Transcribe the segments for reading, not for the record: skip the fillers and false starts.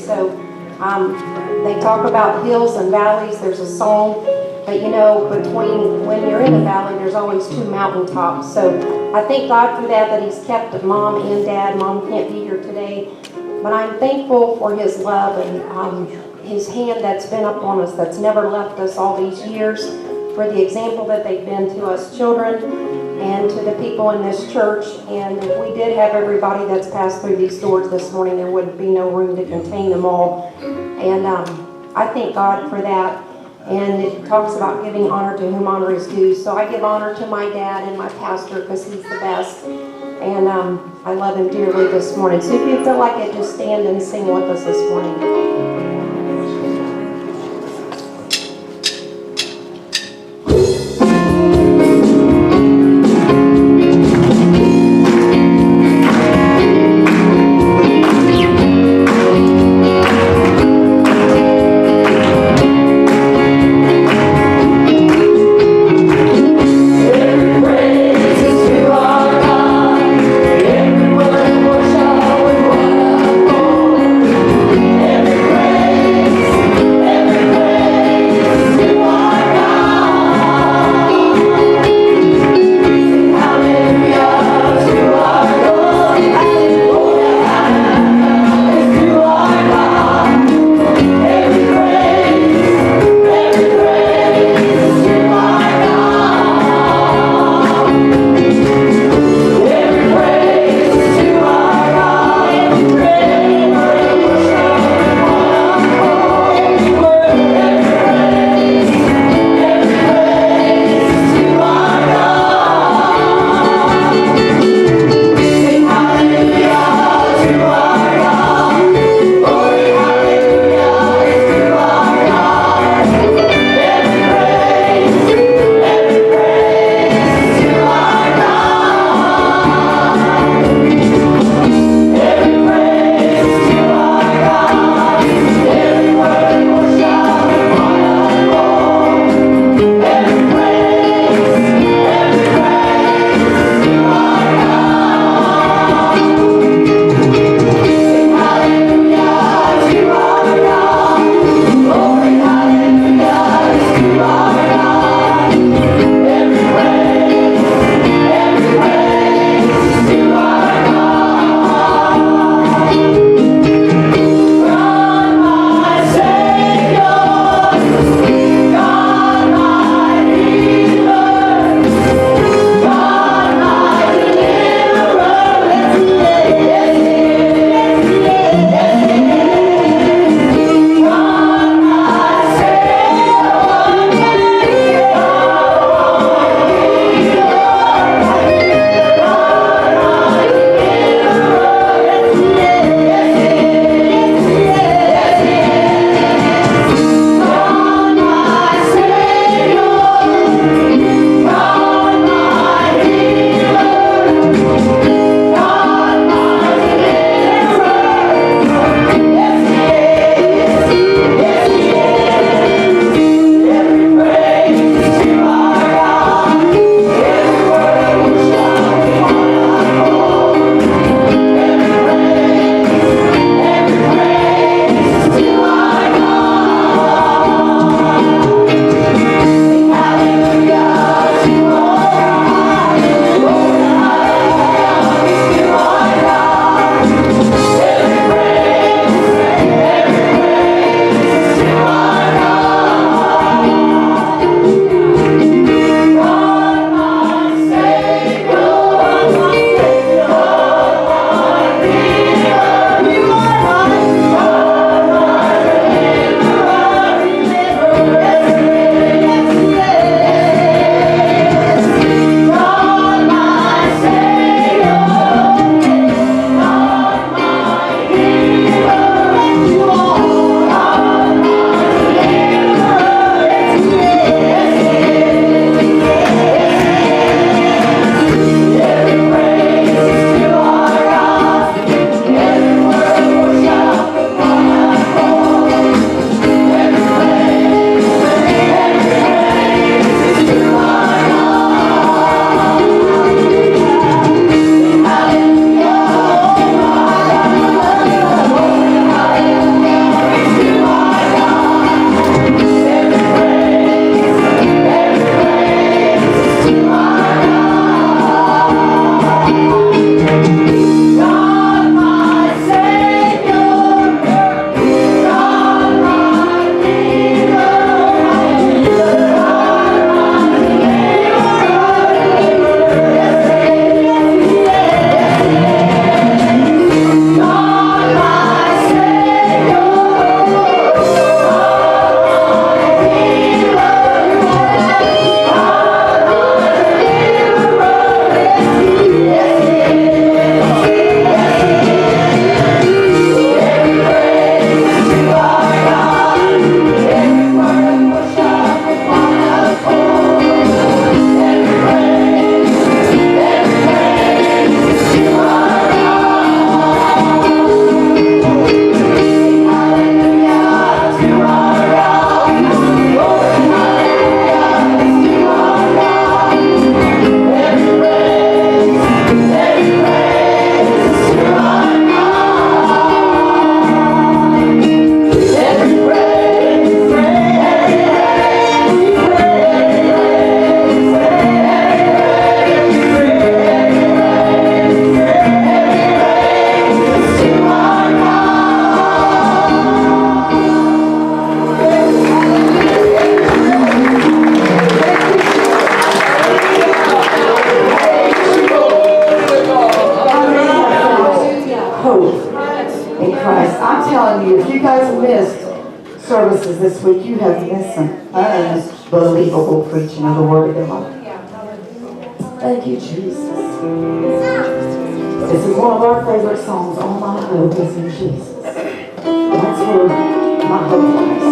So they talk about hills and valleys. There's a song, but you know, between when you're in a valley, there's always two mountaintops. So I thank God for that He's kept Mom and Dad. Mom can't be here today, but I'm thankful for His love and His hand that's been upon us, that's never left us all these years, for the example that they've been to us children and to the people in this church. And if we did have everybody that's passed through these doors this morning, there would be no room to contain them all. And I thank God for that. And it talks about giving honor to whom honor is due. So I give honor to my dad and my pastor because he's the best. And I love him dearly this morning. So if you feel like it, just stand and sing with us this morning. Every services this week, you have missed some unbelievable preaching of the Word of God. Thank you, Jesus. This is one of our favorite songs. All my hope is in Jesus. That's where my hope lies.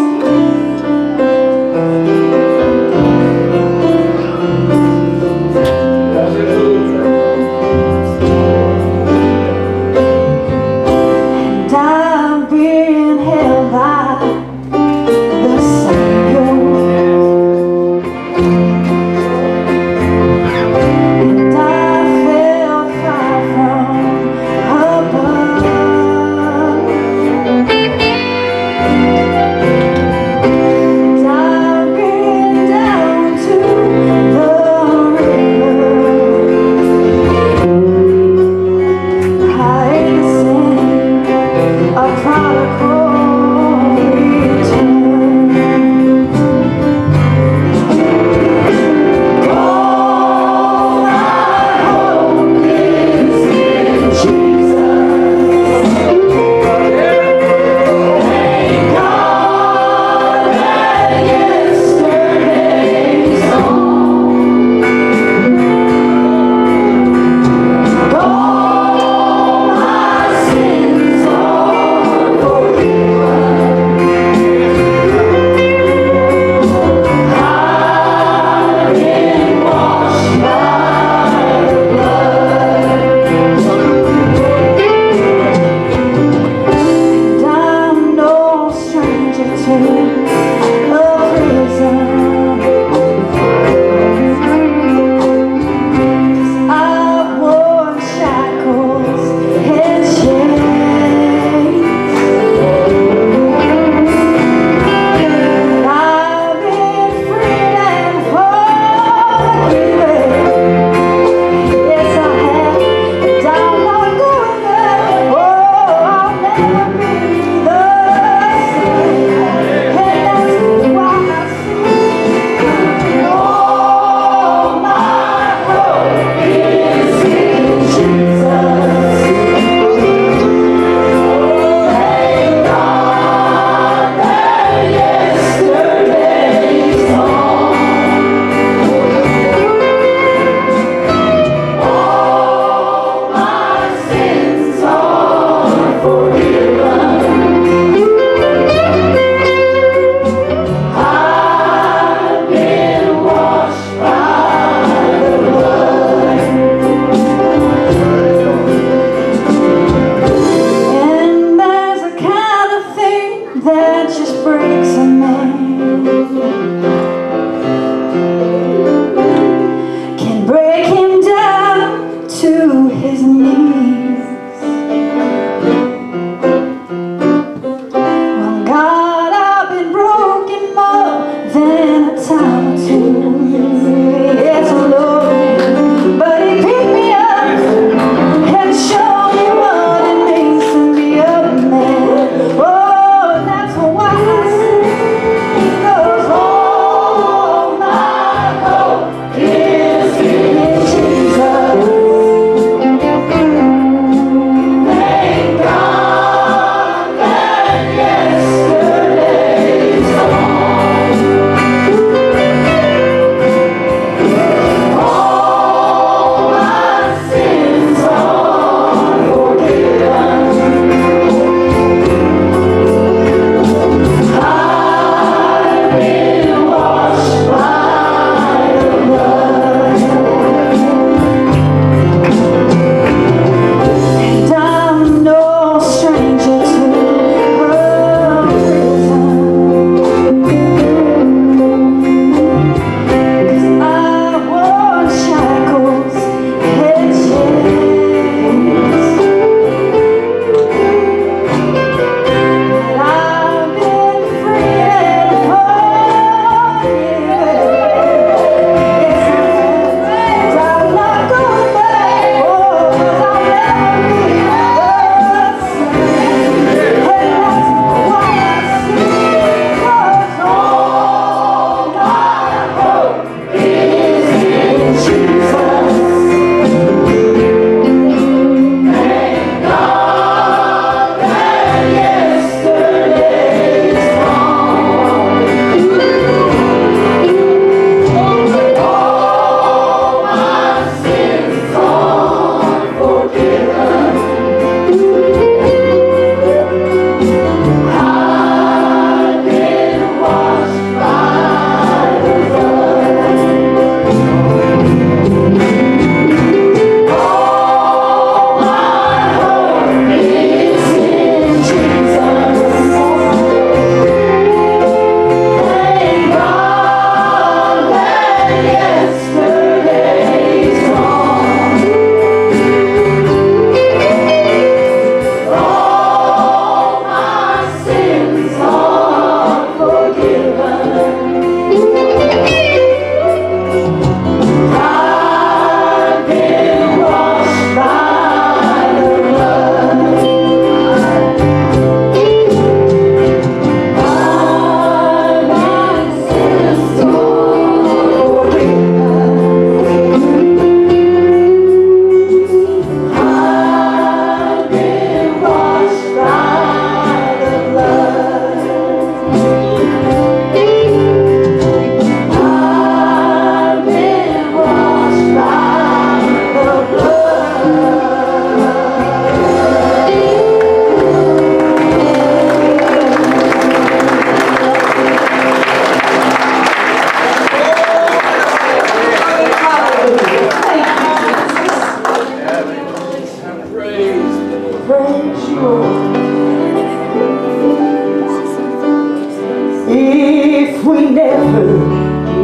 if we never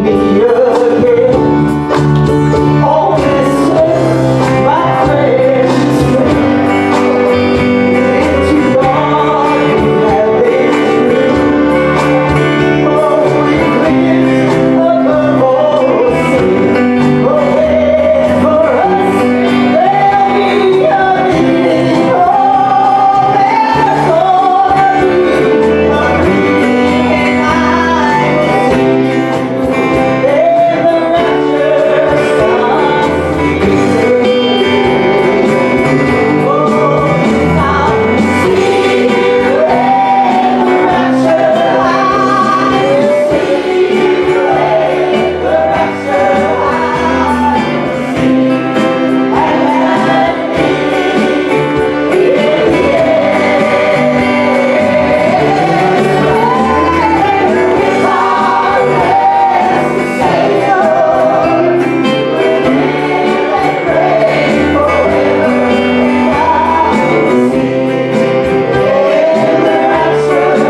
meet again. Oh, listen, my precious friend, into all you have been through. Oh, we cleanse above all sin. Oh, wait for us, there'll be a meeting. Oh, there's gonna be a meeting. I will see you in the rapture sun.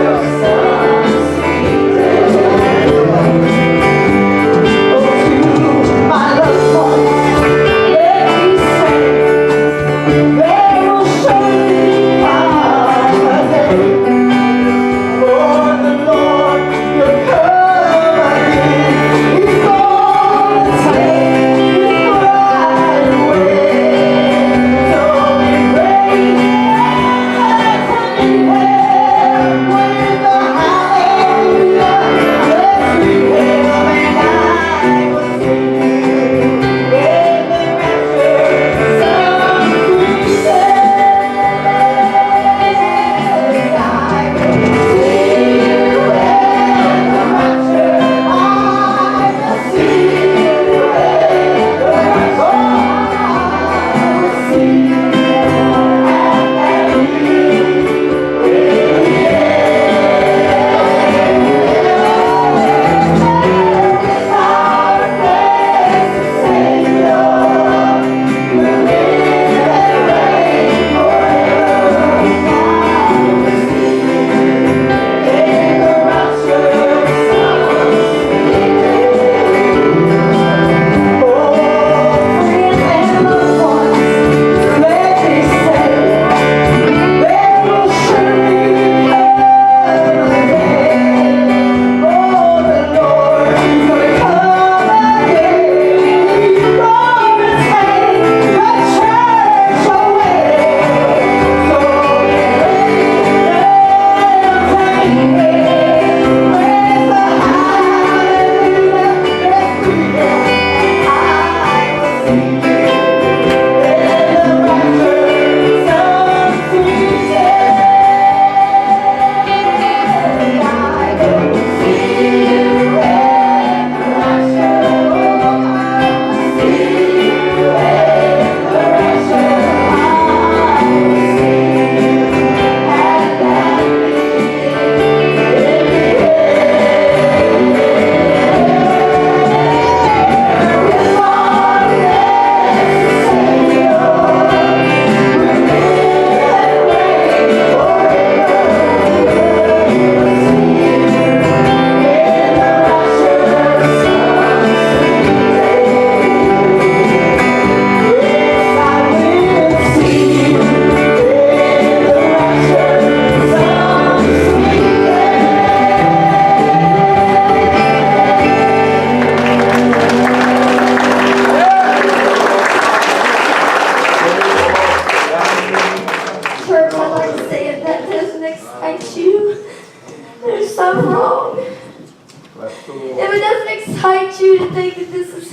If it doesn't excite you to think that this is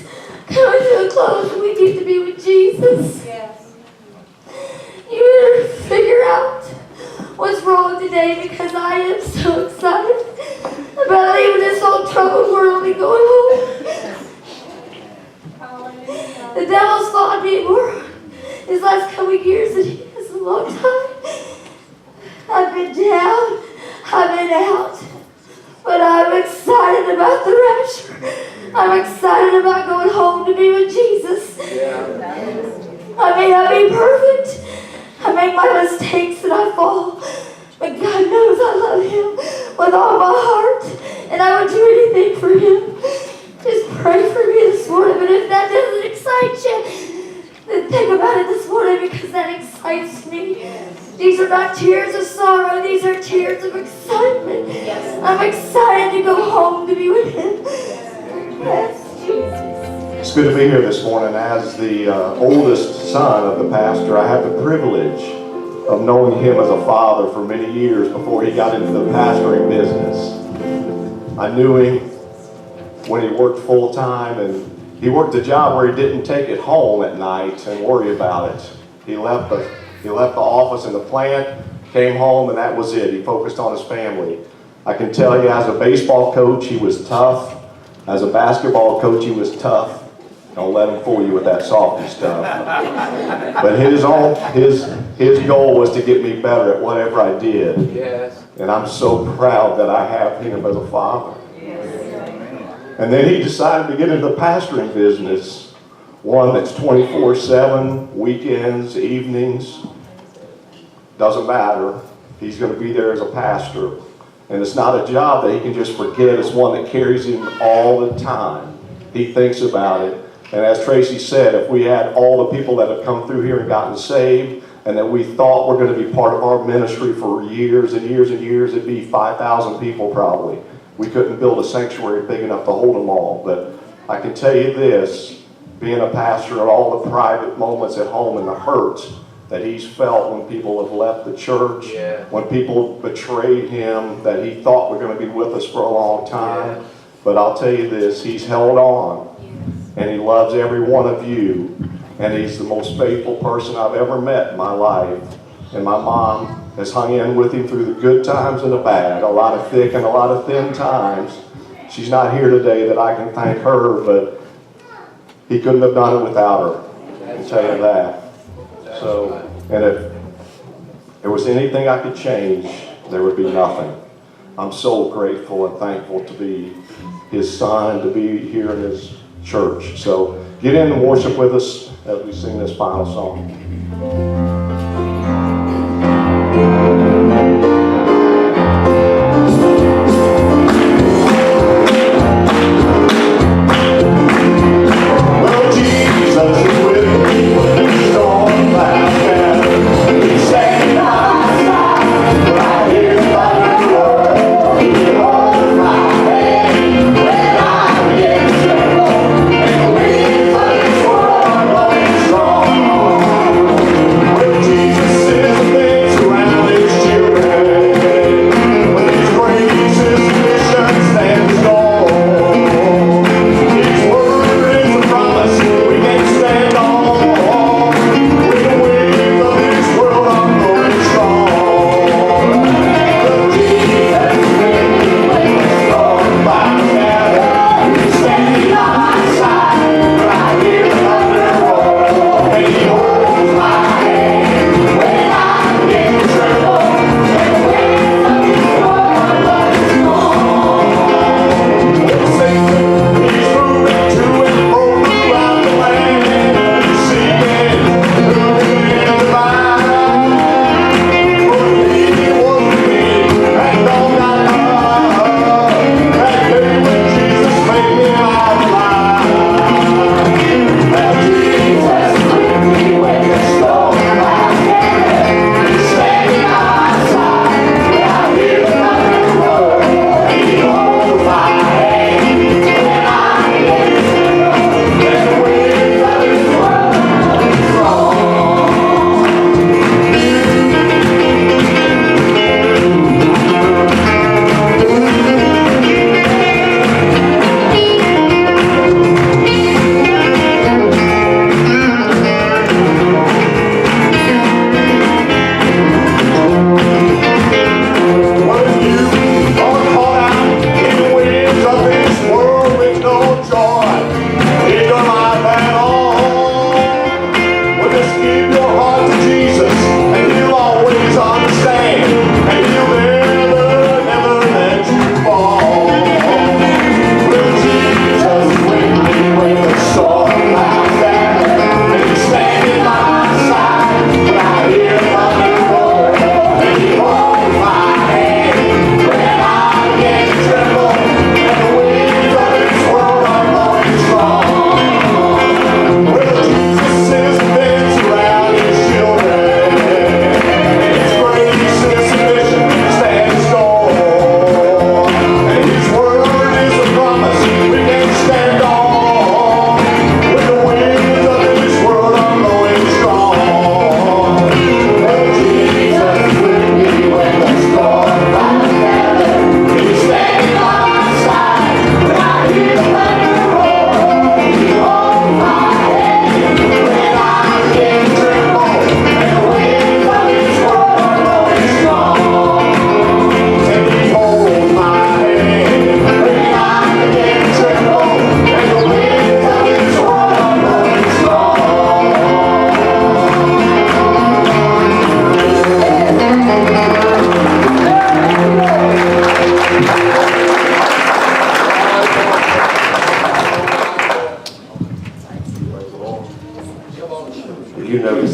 coming to a close and we need to be with Jesus, you better figure out what's wrong today, because I am so excited about leaving this old troubled world and going home. The devil's fought me more these last couple of years than he has in a long time. I've been down, I've been out, but I'm excited about the rapture. I'm excited about going home to be with Jesus. I may not be perfect. I make my mistakes and I fall. But God knows I love Him with all my heart. and I would do anything for him. Just pray for me this morning, but if that doesn't excite you, then think about it this morning, because that excites me. These are not tears of sorrow, these are tears of excitement. I'm excited to go home to be with him. Yes, Jesus. It's good to be here this morning. As the oldest son of the pastor, I have the privilege of knowing him as a father for many years before he got into the pastoring business. I knew him when he worked full-time, and he worked a job where he didn't take it home at night and worry about it. He left the office and the plant, came home, and that was it. He focused on his family. I can tell you, as a baseball coach, he was tough. As a basketball coach, he was tough. Don't let him fool you with that softy stuff. But his goal was to get me better at whatever I did. Yes. And I'm so proud that I have him as a father. And then he decided to get into the pastoring business, one that's 24/7, weekends, evenings, doesn't matter. He's going to be there as a pastor. And it's not a job that he can just forget. It's one that carries him all the time. He thinks about it. And as Tracy said, if we had all the people that have come through here and gotten saved, and that we thought were going to be part of our ministry for years and years and years, it'd be 5,000 people probably. We couldn't build a sanctuary big enough to hold them all. But I can tell you this, being a pastor, and all the private moments at home and the hurt that he's felt when people have left the church, when people betrayed him that he thought were going to be with us for a long time. But I'll tell you this, he's held on, and he loves every one of you, and he's the most faithful person I've ever met in my life. And my mom has hung in with him through the good times and the bad, a lot of thick and a lot of thin times. She's not here today that I can thank her, but he couldn't have done it without her. I can tell you that. So, and if there was anything I could change, there would be nothing. I'm so grateful and thankful to be his son, to be here in his church. So get in and worship with us as we sing this final song. Well, Jesus is with me when the storm clouds down. He's standing by my side, right here by the road. He holds my hand when I'm in trouble, and we for this world going strong.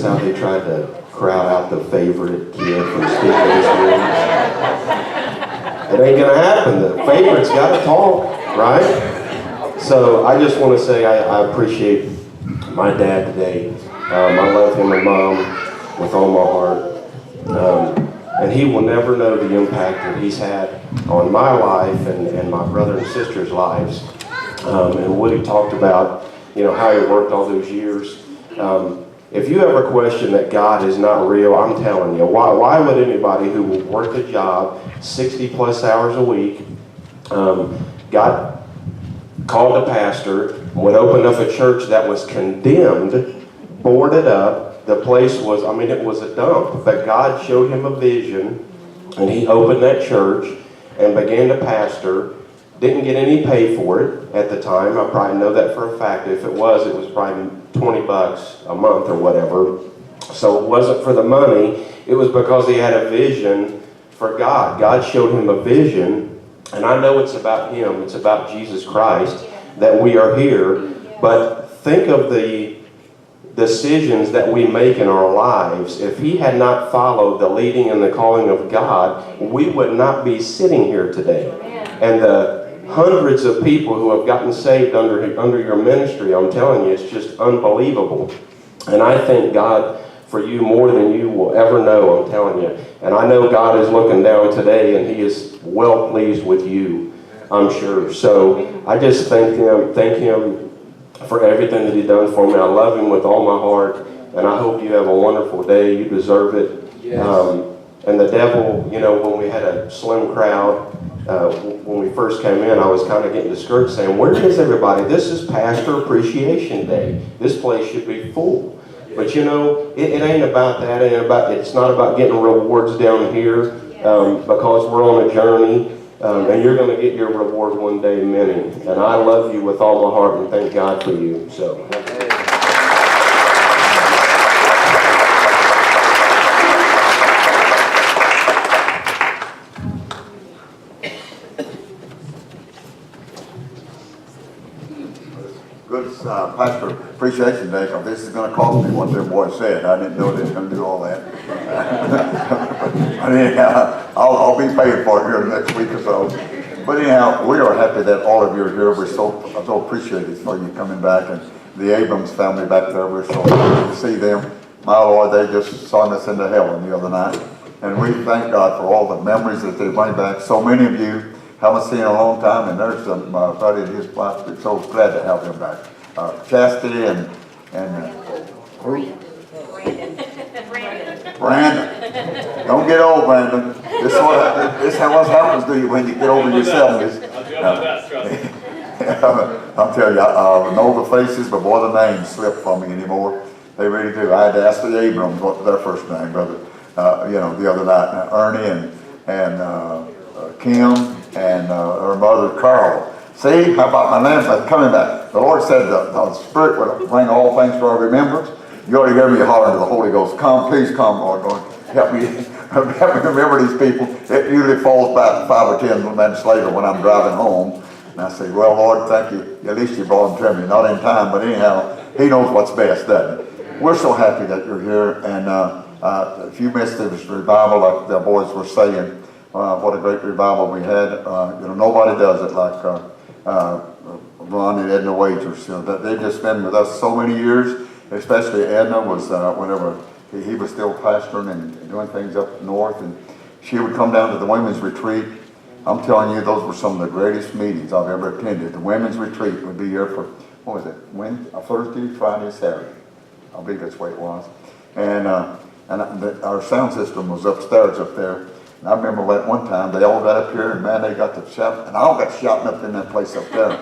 how they tried to crowd out the favorite kid from speaking this room? It ain't gonna happen. The favorite's gotta talk, right? So I just want to say I appreciate my dad today. I love him and Mom with all my heart. And he will never know the impact that he's had on my life and my brother and sister's lives. And Woody talked about, how he worked all those years. If you ever question that God is not real, I'm telling you, why would anybody who will work a job 60 plus hours a week, got called a pastor, would open up a church that was condemned, boarded up, the place was, it was a dump, but God showed him a vision, and he opened that church and began to pastor. Didn't get any pay for it at the time. I probably know that for a fact. If it was probably $20 a month or whatever. So it wasn't for the money. It was because he had a vision for God. God showed him a vision, and I know it's about him. It's about Jesus Christ that we are here. But think of the decisions that we make in our lives. If he had not followed the leading and the calling of God, we would not be sitting here today. And the hundreds of people who have gotten saved under your ministry, I'm telling you, it's just unbelievable. And I thank God for you more than you will ever know, I'm telling you. And I know God is looking down today, and he is well pleased with you, I'm sure. So I just thank him for everything that he's done for me. I love him with all my heart, and I hope you have a wonderful day. You deserve it. Yes. And the devil, when we had a slim crowd, when we first came in, I was kind of getting discouraged, saying, where is everybody? This is Pastor Appreciation Day. This place should be full. But it ain't about that. It's not about getting rewards down here, because we're on a journey, and you're going to get your reward one day, many. And I love you with all my heart, and thank God for you. So. Good Pastor Appreciation Day, because this is going to cost me what them boys said. I didn't know they was going to do all that. But anyhow, I'll be paid for it here next week or so. But anyhow, we are happy that all of you are here. We're so appreciative for you coming back, and the Abrams family back there. We're so happy to see them. My Lord, they just sung us into heaven the other night, and we thank God for all the memories that they bring back. So many of you haven't seen in a long time, and there's some buddy and his wife. We're so glad to have them back. Chastity and Brandon. Don't get old, Brandon. This is what happens to you when you get over your 70s. I'll tell you, I know the faces, but boy, the names slip from me anymore. They really do. I had to ask the Abrams what was their first name, brother. The other night, Ernie and Kim and her mother Carl. See, how about my name coming back? The Lord said the Spirit would bring all things to our remembrance. You ought to hear me holler to the Holy Ghost, come, please come, Lord, help me remember these people. It usually falls back 5 or 10 minutes later when I'm driving home. And I say, well, Lord, thank you. At least you brought them to me. Not in time, but anyhow, he knows what's best, doesn't he? We're so happy that you're here. And if you missed this revival, like the boys were saying, what a great revival we had. Nobody does it like Ron and Edna Wagers. They've just been with us so many years, especially Edna was, whenever he was still pastoring and doing things up north, and she would come down to the women's retreat. I'm telling you, those were some of the greatest meetings I've ever attended. The women's retreat would be here for, what was it, Thursday, Friday, Saturday. I believe that's the way it was. And our sound system was upstairs up there. And I remember that one time, they all got up here, and man, they got to shout, and I all got shouting up in that place up there.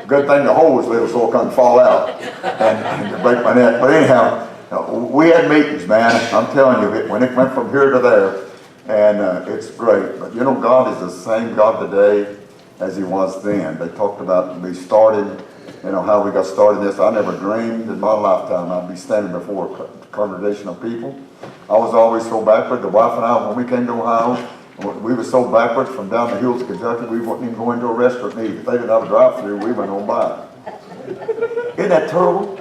Good thing the hole was little so it couldn't fall out and break my neck. But anyhow, we had meetings, man. I'm telling you, when it went from here to there, and it's great. But God is the same God today as he was then. They talked about we started, how we got started in this. I never dreamed in my lifetime I'd be standing before a congregation of people. I was always so backward. The wife and I, when we came to Ohio, we were so backward from down the hills of Kentucky, we wouldn't even go into a restaurant and eat. If they didn't have a drive-thru, we went on by. Isn't that terrible?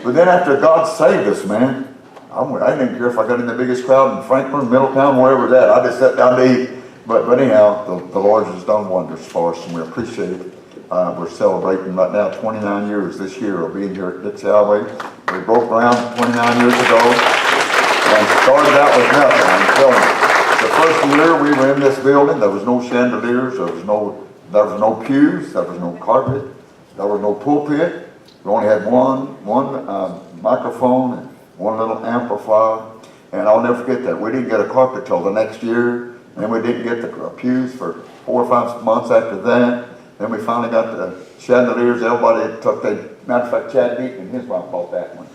But then after God saved us, man, I didn't care if I got in the biggest crowd in Franklin, Middletown, wherever it's at. I just sat down to eat. But anyhow, the Lord has done wonders for us, and we appreciate it. We're celebrating right now 29 years this year of being here at Dixie Highway. We broke ground 29 years ago and started out with nothing. I'm telling you, the first year we were in this building, there was no chandeliers, there was no pews, there was no carpet, there was no pulpit. We only had one microphone and one little amplifier. And I'll never forget that. We didn't get a carpet till the next year, and we didn't get the pews for 4 or 5 months after that. Then we finally got the chandeliers. Everybody took the, matter of fact, Chad Deaton and his wife bought that one.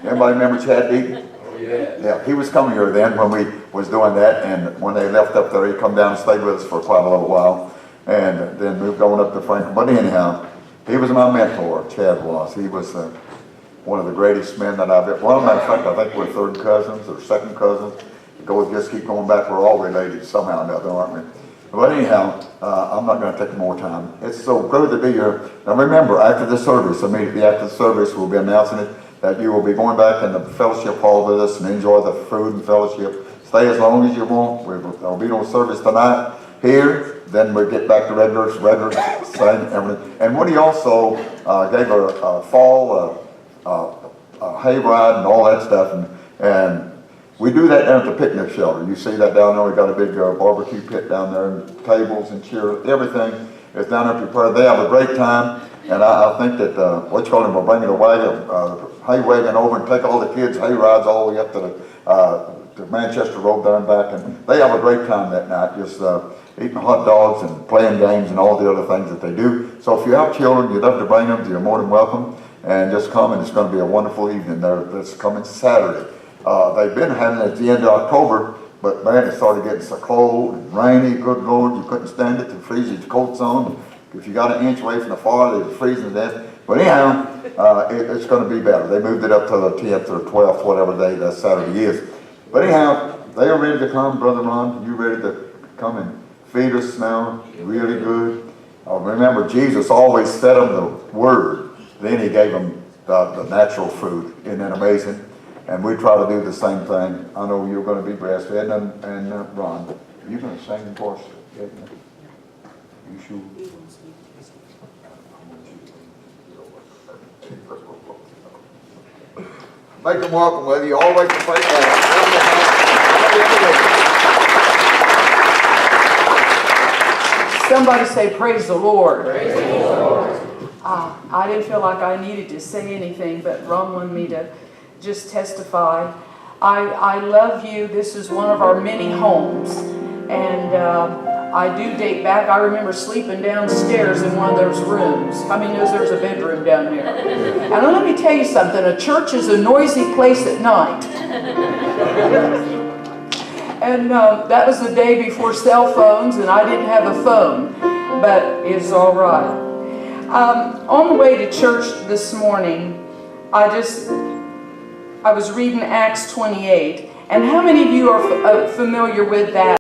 Everybody remember Chad Deaton? Oh, yeah. Yeah, he was coming here then when we was doing that, and when they left up there, he come down and stayed with us for quite a little while, and then moved on up to Franklin. But anyhow, he was my mentor, Chad was. He was one of the greatest men that I've ever, well, matter of fact, I think we're third cousins or second cousins. Just keep going back, we're all related somehow or another, aren't we? But anyhow, I'm not going to take more time. It's so good to be here. Now remember, after the service, immediately after the service, we'll be announcing it, that you will be going back in the fellowship hall with us and enjoy the food and fellowship. Stay as long as you want. There'll be no service tonight here. Then we'll get back to regular same everything. And Woody also gave a fall hayride and all that stuff. And we do that down at the picnic shelter. You see that down there. We got a big barbecue pit down there, and tables and chairs, everything is down there prepared. They have a great time, and I think that what you call them will bring the hay wagon over and take all the kids' hay rides all the way up to the Manchester Road there and back, and they have a great time that night, just eating hot dogs and playing games and all the other things that they do. So if you have children, you'd love to bring them. You're more than welcome, and just come, and it's going to be a wonderful evening there. That's coming Saturday. They've been having it at the end of October, but man, it started getting so cold and rainy, good Lord, you couldn't stand it to freeze your coats on. If you got an inch away from the fire, they were freezing to death. But anyhow, it's going to be better. They moved it up to the 10th or 12th, whatever day that Saturday is. But anyhow, they are ready to come, Brother Ron. You ready to come and feed us now? Really good. Remember, Jesus always fed them the Word. Then He gave them the natural food. Isn't that amazing? And we try to do the same thing. I know you're going to be breastfed, and Ron, you're going to sing for us, isn't it? You sure? Make them welcome with you. Always to pray for Somebody say, praise the Lord. Praise the Lord. I didn't feel like I needed to say anything, but Ron wanted me to just testify. I love you. This is one of our many homes, and I do date back. I remember sleeping downstairs in one of those rooms. How many knows there's a bedroom down there? And let me tell you something, a church is a noisy place at night. And that was the day before cell phones, and I didn't have a phone, but it's all right. On the way to church this morning, I was reading Acts 28, and how many of you are familiar with that?